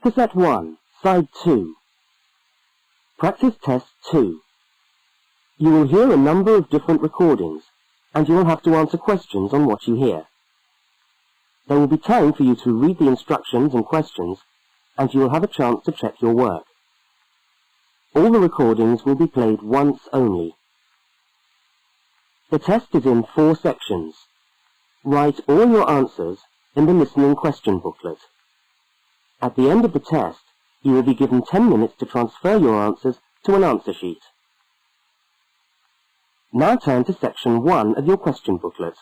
Cassette 1, Side 2. Practice Test 2. You will hear a number of different recordings, and you will have to answer questions on what you hear. There will be time for you to read the instructions and questions, and you will have a chance to check your work. All the recordings will be played once only. The test is in 4 sections. Write all your answers in the listening question booklet. At the end of the test, you will be given 10 minutes to transfer your answers to an answer sheet. Now turn to section 1 of your question booklet.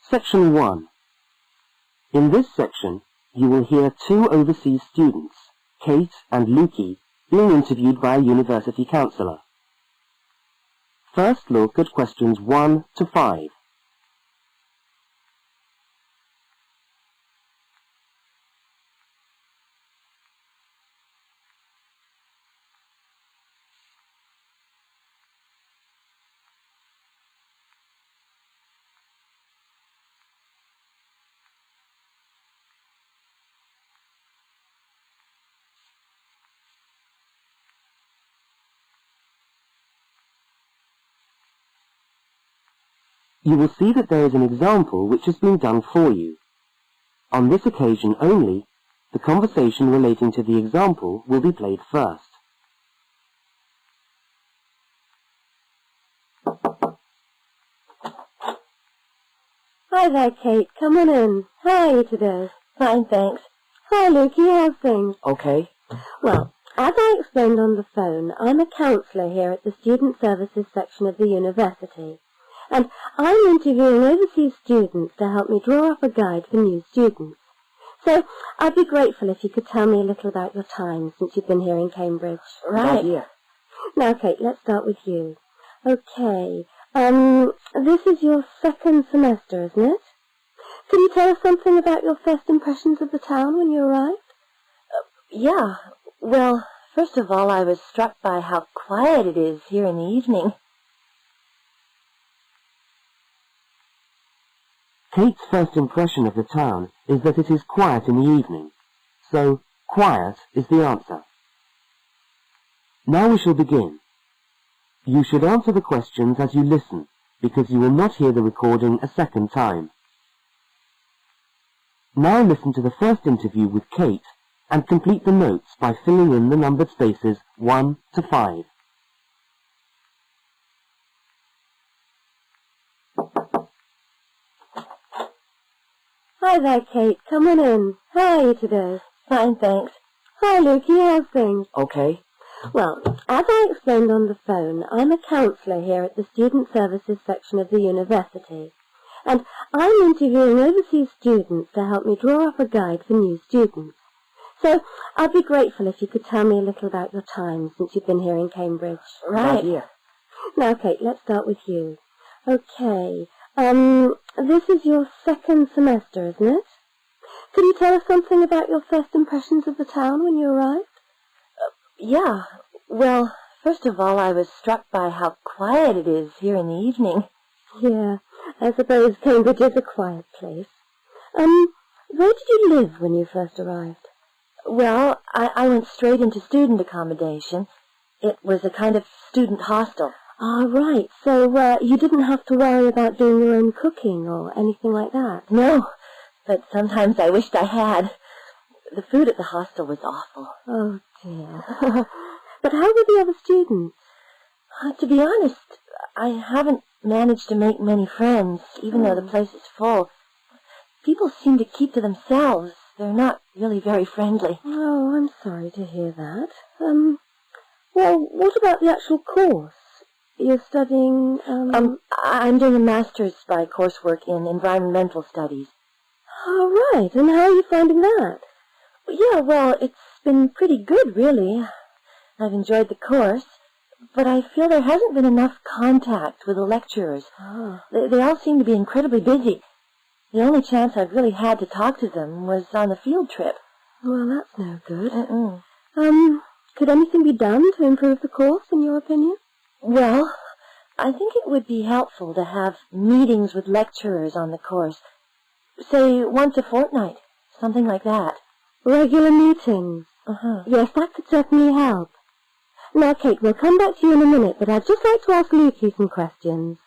Section 1. In this section, you will hear 2 overseas students, Kate and Lukey, being interviewed by a university counsellor. First look at questions 1 to 5. You will see that there is an example which has been done for you. On this occasion only, the conversation relating to the example will be played first. Hi there, Kate. Come on in. How are you today? Fine, thanks. Hi, Lukey. How's things? Okay. Well, as I explained on the phone, I'm a counsellor here at the Student Services section of the university. And I'm interviewing overseas students to help me draw up a guide for new students. So I'd be grateful if you could tell me a little about your time since you've been here in Cambridge. Right. Now, Kate, let's start with you. Okay. This is your 2nd semester, isn't it? Can you tell us something about your first impressions of the town when you arrived? Yeah. Well, first of all, I was struck by how quiet it is here in the evening. Kate's first impression of the town is that it is quiet in the evening, so quiet is the answer. Now we shall begin. You should answer the questions as you listen, because you will not hear the recording a second time. Now listen to the first interview with Kate and complete the notes by filling in the numbered spaces 1 to 5. Hi there, Kate. Come on in. How are you today? Fine, thanks. Hi, Lukey. How's things? Okay. Well, as I explained on the phone, I'm a counsellor here at the Student Services section of the university. And I'm interviewing overseas students to help me draw up a guide for new students. So I'd be grateful if you could tell me a little about your time since you've been here in Cambridge. Right. Now, Kate, let's start with you. Okay. This is your 2nd semester, isn't it? Can you tell us something about your first impressions of the town when you arrived? Yeah. Well, first of all, I was struck by how quiet it is here in the evening. Yeah, I suppose Cambridge is a quiet place. Where did you live when you first arrived? Well, I went straight into student accommodation. It was a kind of student hostel. Ah, right. So, you didn't have to worry about doing your own cooking or anything like that? No, but sometimes I wished I had. The food at the hostel was awful. Oh, dear. But how were the other students? To be honest, I haven't managed to make many friends, even though the place is full. People seem to keep to themselves. They're not really very friendly. Oh, I'm sorry to hear that. Well, what about the actual course? You're studying, I'm doing a master's by coursework in environmental studies. Oh, right. And how are you finding that? Yeah, well, it's been pretty good, really. I've enjoyed the course, but I feel there hasn't been enough contact with the lecturers. Oh. They all seem to be incredibly busy. The only chance I've really had to talk to them was on the field trip. Well, that's no good. Could anything be done to improve the course, in your opinion? Well, I think it would be helpful to have meetings with lecturers on the course. say once a fortnight, something like that. Regular meetings. Yes, that could certainly help. Now, Kate, we'll come back to you in a minute, but I'd just like to ask Lukey some questions.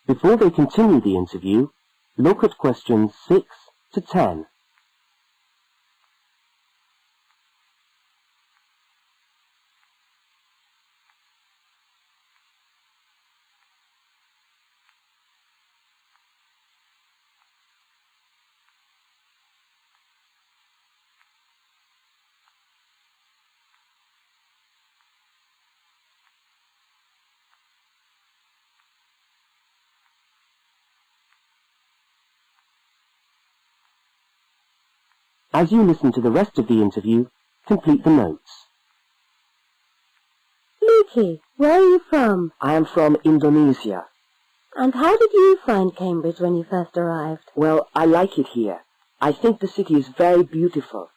Before they continue the interview, look at questions 6 to 10. As you listen to the rest of the interview, complete the notes. Lukey, where are you from? I am from Indonesia. And how did you find Cambridge when you first arrived? Well, I like it here. I think the city is very beautiful.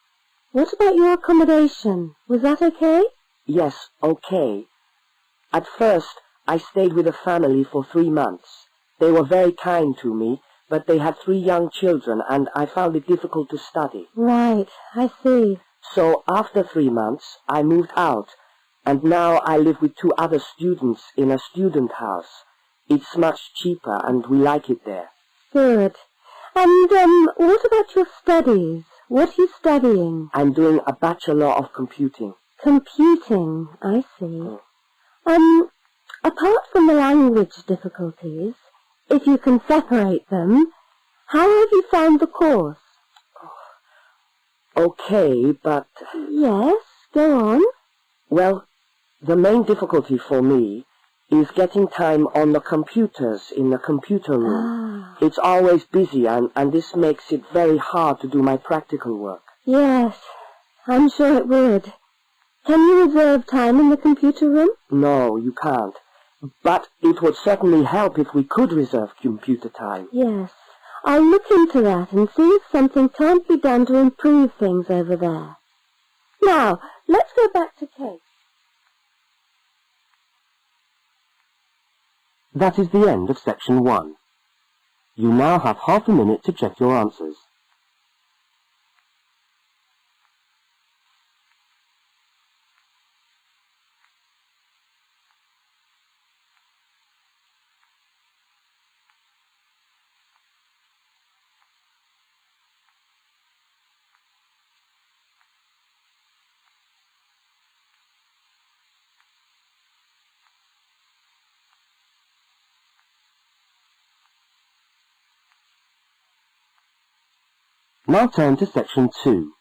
What about your accommodation? Was that okay? Yes, okay. At first, I stayed with a family for 3 months. They were very kind to me, but they had 3 young children, and I found it difficult to study. Right, I see. So after 3 months, I moved out, and now I live with 2 other students in a student house. It's much cheaper, and we like it there. Good. And, what about your studies? What are you studying? I'm doing a Bachelor of Computing. Computing, I see. Apart from the language difficulties, if you can separate them, how have you found the course? Okay, but... Yes, go on. Well, the main difficulty for me is getting time on the computers in the computer room. It's always busy, and this makes it very hard to do my practical work. Yes, I'm sure it would. Can you reserve time in the computer room? No, you can't. But it would certainly help if we could reserve computer time. Yes, I'll look into that and see if something can't be done to improve things over there. Now, let's go back to Kate. That is the end of section 1. You now have half a minute to check your answers. Now turn to section 2.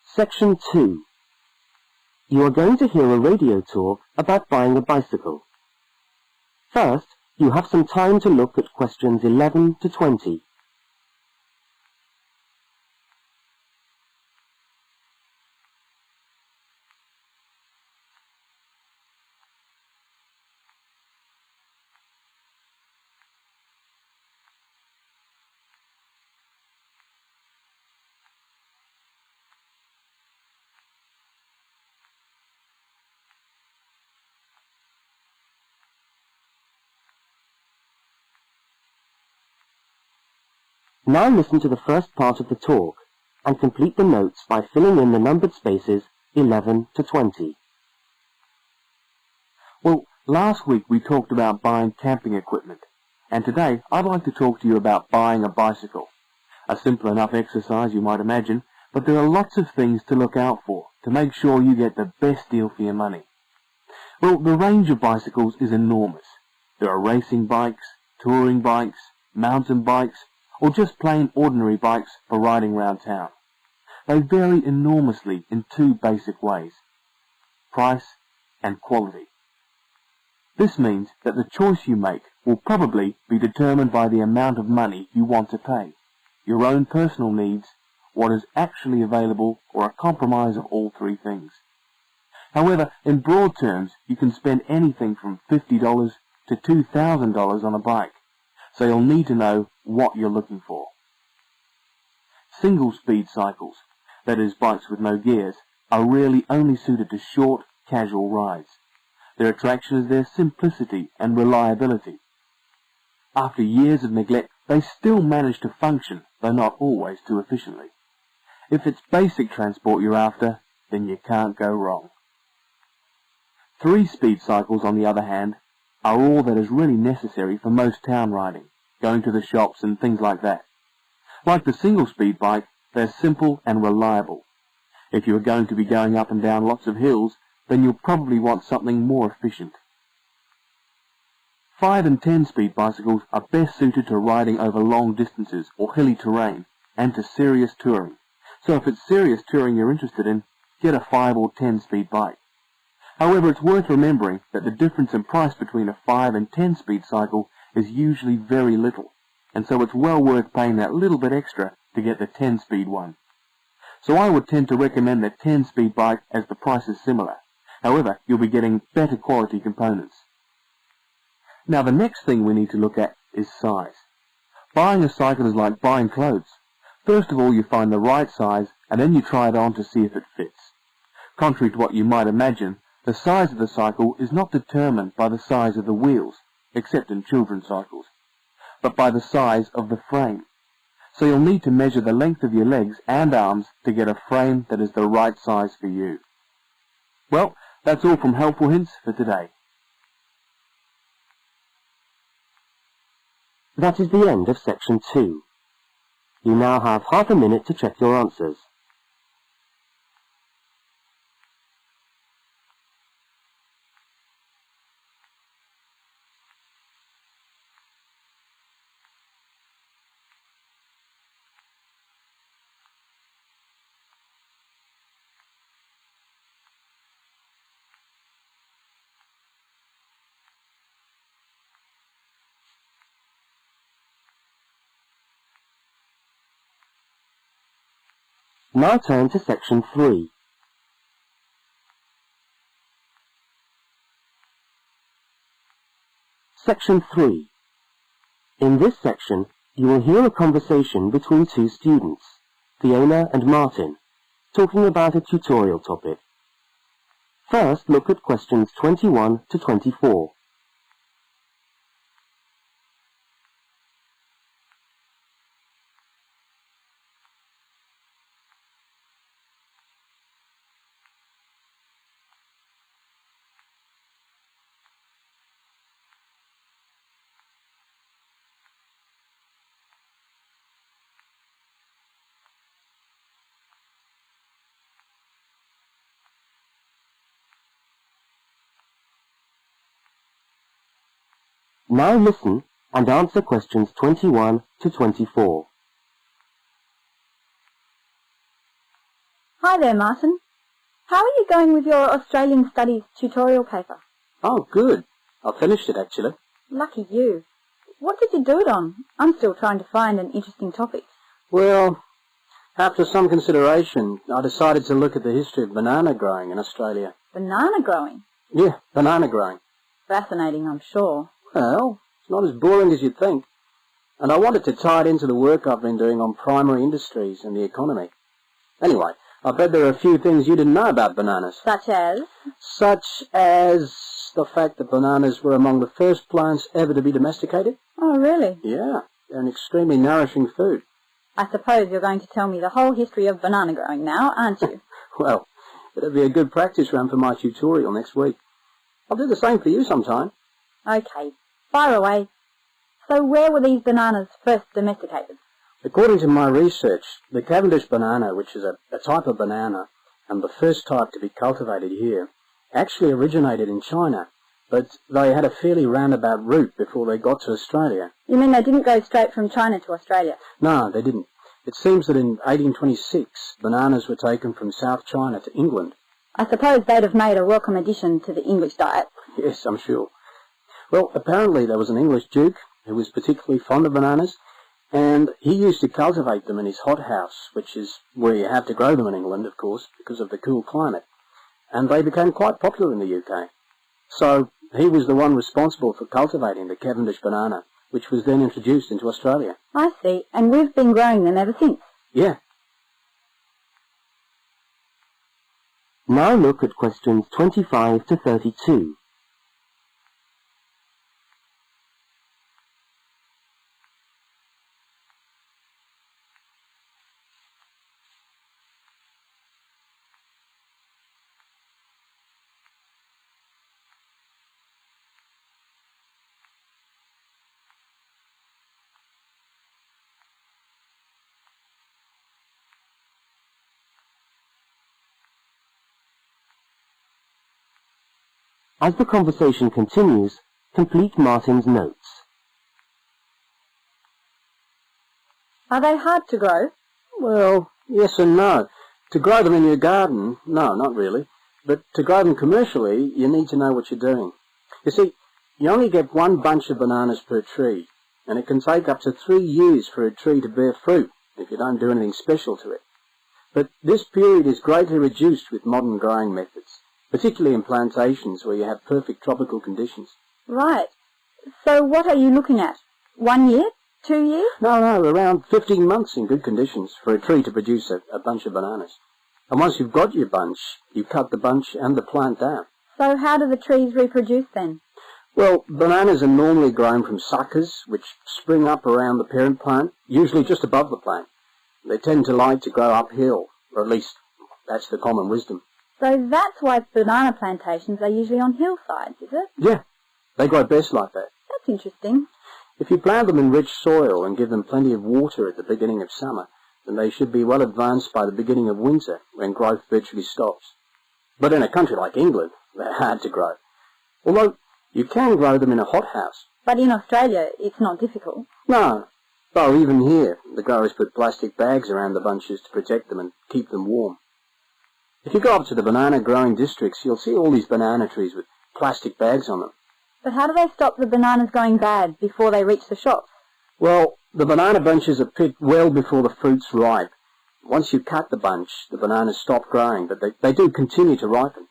Section 2. You are going to hear a radio talk about buying a bicycle. First, you have some time to look at questions 11 to 20. Now listen to the first part of the talk and complete the notes by filling in the numbered spaces 11 to 20. Well, last week we talked about buying camping equipment, and today I'd like to talk to you about buying a bicycle. A simple enough exercise, you might imagine, but there are lots of things to look out for to make sure you get the best deal for your money. Well, the range of bicycles is enormous. There are racing bikes, touring bikes, mountain bikes, or just plain ordinary bikes for riding around town. They vary enormously in 2 basic ways: price and quality. This means that the choice you make will probably be determined by the amount of money you want to pay, your own personal needs, what is actually available, or a compromise of all 3 things. However, in broad terms, you can spend anything from $50 to $2,000 on a bike, so you'll need to know what you're looking for. Single-speed cycles, that is bikes with no gears, are really only suited to short, casual rides. Their attraction is their simplicity and reliability. After years of neglect, they still manage to function, though not always too efficiently. If it's basic transport you're after, then you can't go wrong. 3-speed cycles, on the other hand, are all that is really necessary for most town riding, going to the shops and things like that. Like the single-speed bike, they're simple and reliable. If you are going to be going up and down lots of hills, then you'll probably want something more efficient. 5 and 10-speed bicycles are best suited to riding over long distances or hilly terrain and to serious touring. So if it's serious touring you're interested in, get a 5 or 10-speed bike. However, it's worth remembering that the difference in price between a 5 and 10-speed cycle is usually very little, and so it's well worth paying that little bit extra to get the 10-speed one. So I would tend to recommend the 10-speed bike as the price is similar. However, you'll be getting better quality components. Now the next thing we need to look at is size. Buying a cycle is like buying clothes. First of all, you find the right size, and then you try it on to see if it fits. Contrary to what you might imagine, the size of the cycle is not determined by the size of the wheels, except in children's cycles, but by the size of the frame. So you'll need to measure the length of your legs and arms to get a frame that is the right size for you. Well, that's all from Helpful Hints for today. That is the end of section 2. You now have half a minute to check your answers. Now turn to section 3. Section 3. In this section, you will hear a conversation between two students, Fiona and Martin, talking about a tutorial topic. First, look at questions 21 to 24. Now listen and answer questions 21 to 24. Hi there, Martin. How are you going with your Australian Studies tutorial paper? Oh, good. I finished it, actually. Lucky you. What did you do it on? I'm still trying to find an interesting topic. Well, after some consideration, I decided to look at the history of banana growing in Australia. Banana growing? Yeah, banana growing. Fascinating, I'm sure. Well, it's not as boring as you'd think. And I wanted to tie it into the work I've been doing on primary industries and the economy. Anyway, I bet there are a few things you didn't know about bananas. Such as? Such as the fact that bananas were among the first plants ever to be domesticated. Oh, really? Yeah, they're an extremely nourishing food. I suppose you're going to tell me the whole history of banana growing now, aren't you? Well, it'll be a good practice run for my tutorial next week. I'll do the same for you sometime. Okay, fire away. So where were these bananas first domesticated? According to my research, the Cavendish banana, which is a type of banana, and the first type to be cultivated here, actually originated in China, but they had a fairly roundabout route before they got to Australia. You mean they didn't go straight from China to Australia? No, they didn't. It seems that in 1826, bananas were taken from South China to England. I suppose they'd have made a welcome addition to the English diet. Yes, I'm sure. Well, apparently there was an English duke who was particularly fond of bananas, and he used to cultivate them in his hothouse, which is where you have to grow them in England, of course, because of the cool climate. And they became quite popular in the UK. So he was the one responsible for cultivating the Cavendish banana, which was then introduced into Australia. I see, and we've been growing them ever since. Yeah. Now look at questions 25 to 32. As the conversation continues, complete Martin's notes. Are they hard to grow? Well, yes and no. To grow them in your garden, no, not really. But to grow them commercially, you need to know what you're doing. You see, you only get one bunch of bananas per tree, and it can take up to 3 years for a tree to bear fruit if you don't do anything special to it. But this period is greatly reduced with modern growing methods, particularly in plantations where you have perfect tropical conditions. Right. So what are you looking at? 1 year? 2 years? No, around 15 months in good conditions for a tree to produce a bunch of bananas. And once you've got your bunch, you cut the bunch and the plant down. So how do the trees reproduce then? Well, bananas are normally grown from suckers, which spring up around the parent plant, usually just above the plant. They tend to like to grow uphill, or at least that's the common wisdom. So that's why banana plantations are usually on hillsides, is it? Yeah, they grow best like that. That's interesting. If you plant them in rich soil and give them plenty of water at the beginning of summer, then they should be well advanced by the beginning of winter, when growth virtually stops. But in a country like England, they're hard to grow. Although you can grow them in a hothouse. But in Australia, it's not difficult. No, though even here, the growers put plastic bags around the bunches to protect them and keep them warm. If you go up to the banana growing districts, you'll see all these banana trees with plastic bags on them. But how do they stop the bananas going bad before they reach the shops? Well, the banana bunches are picked well before the fruit's ripe. Once you cut the bunch, the bananas stop growing, but they do continue to ripen.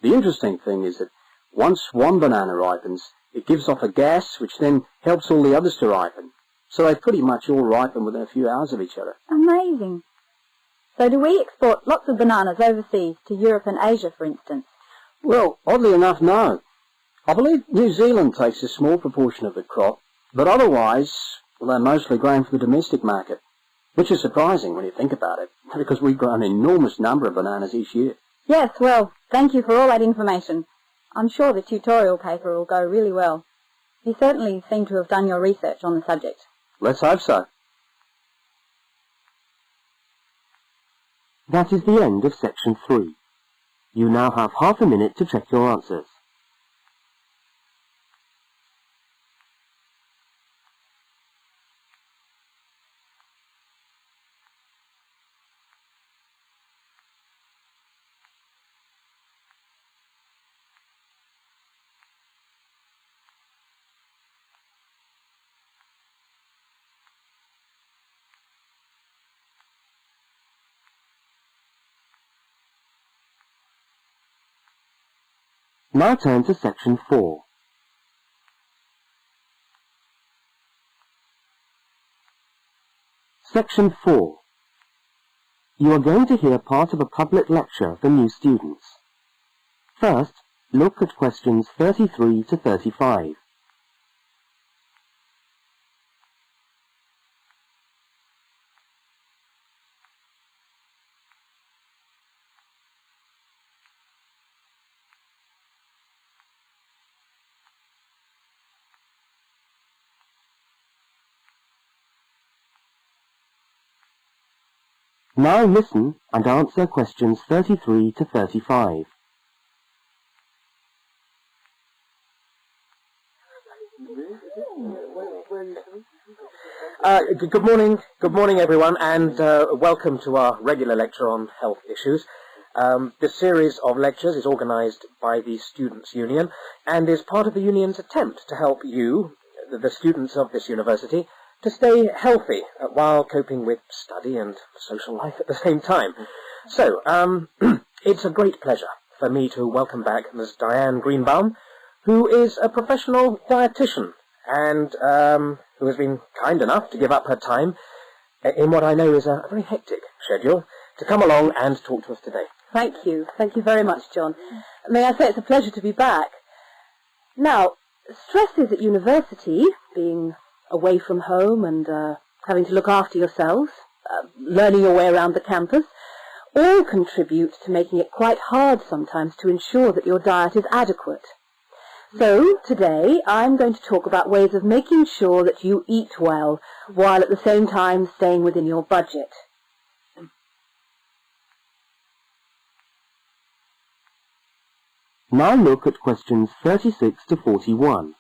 The interesting thing is that once one banana ripens, it gives off a gas which then helps all the others to ripen. So they pretty much all ripen within a few hours of each other. Amazing. So do we export lots of bananas overseas to Europe and Asia, for instance? Well, oddly enough, no. I believe New Zealand takes a small proportion of the crop, but otherwise, well, they're mostly grown for the domestic market, which is surprising when you think about it, because we grow an enormous number of bananas each year. Yes, well, thank you for all that information. I'm sure the tutorial paper will go really well. You certainly seem to have done your research on the subject. Let's hope so. That is the end of section 3. You now have half a minute to check your answers. Now turn to section 4. Section 4. You are going to hear part of a public lecture for new students. First, look at questions 33 to 35. Now listen and answer questions 33 to 35. Good morning everyone, and welcome to our regular lecture on health issues. This series of lectures is organised by the Students' Union and is part of the Union's attempt to help you, the students of this university, to stay healthy while coping with study and social life at the same time. So, it's a great pleasure for me to welcome back Ms. Diane Greenbaum, who is a professional dietitian and who has been kind enough to give up her time in what I know is a very hectic schedule to come along and talk to us today. Thank you. Thank you very much, John. May I say it's a pleasure to be back. Now, stresses at university, being away from home and having to look after yourselves, learning your way around the campus, all contribute to making it quite hard sometimes to ensure that your diet is adequate. So, today, I'm going to talk about ways of making sure that you eat well, while at the same time staying within your budget. Now look at questions 36 to 41.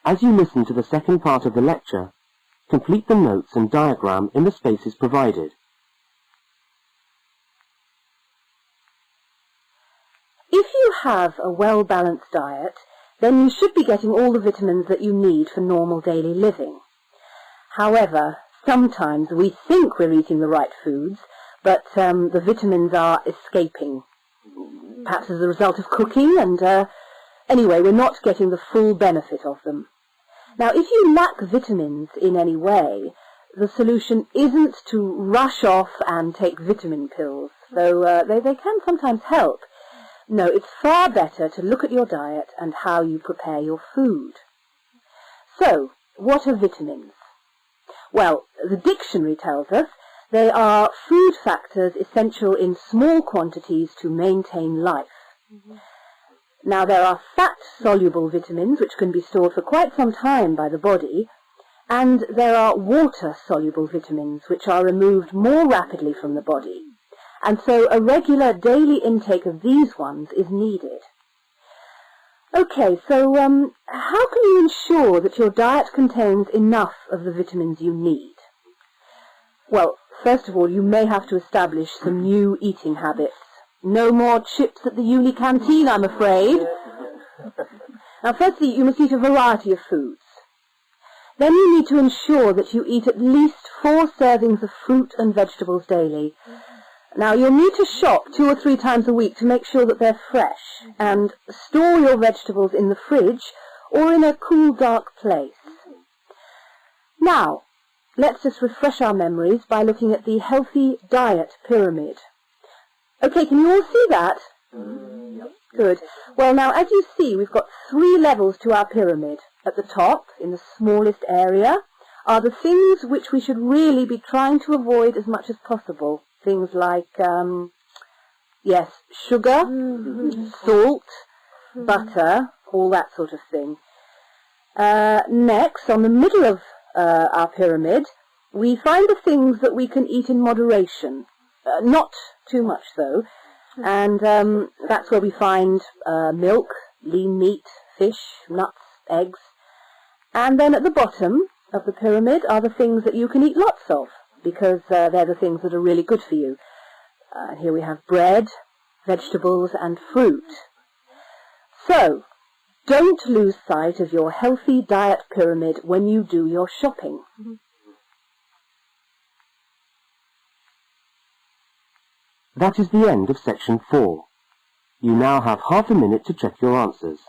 As you listen to the second part of the lecture, complete the notes and diagram in the spaces provided. If you have a well-balanced diet, then you should be getting all the vitamins that you need for normal daily living. However, sometimes we think we're eating the right foods, but the vitamins are escaping, perhaps as a result of cooking, and anyway, we're not getting the full benefit of them. Now, if you lack vitamins in any way, the solution isn't to rush off and take vitamin pills, though they can sometimes help. No, it's far better to look at your diet and how you prepare your food. So, what are vitamins? Well, the dictionary tells us they are food factors essential in small quantities to maintain life. Now, there are fat-soluble vitamins, which can be stored for quite some time by the body, and there are water-soluble vitamins, which are removed more rapidly from the body. And so a regular daily intake of these ones is needed. Okay, so how can you ensure that your diet contains enough of the vitamins you need? Well, first of all, you may have to establish some new eating habits. No more chips at the uni canteen, I'm afraid. Now, firstly, you must eat a variety of foods. Then you need to ensure that you eat at least 4 servings of fruit and vegetables daily. Now, you'll need to shop 2 or 3 times a week to make sure that they're fresh, and store your vegetables in the fridge or in a cool, dark place. Now, let's just refresh our memories by looking at the healthy diet pyramid. Okay, can you all see that? Good. Well, now, as you see, we've got 3 levels to our pyramid. At the top, in the smallest area, are the things which we should really be trying to avoid as much as possible. Things like, yes, sugar, salt, butter, all that sort of thing. Next, on the middle of our pyramid, we find the things that we can eat in moderation. Not too much, though. And that's where we find milk, lean meat, fish, nuts, eggs. And then at the bottom of the pyramid are the things that you can eat lots of, because they're the things that are really good for you. Here we have bread, vegetables, and fruit. So, don't lose sight of your healthy diet pyramid when you do your shopping. That is the end of section 4. You now have half a minute to check your answers.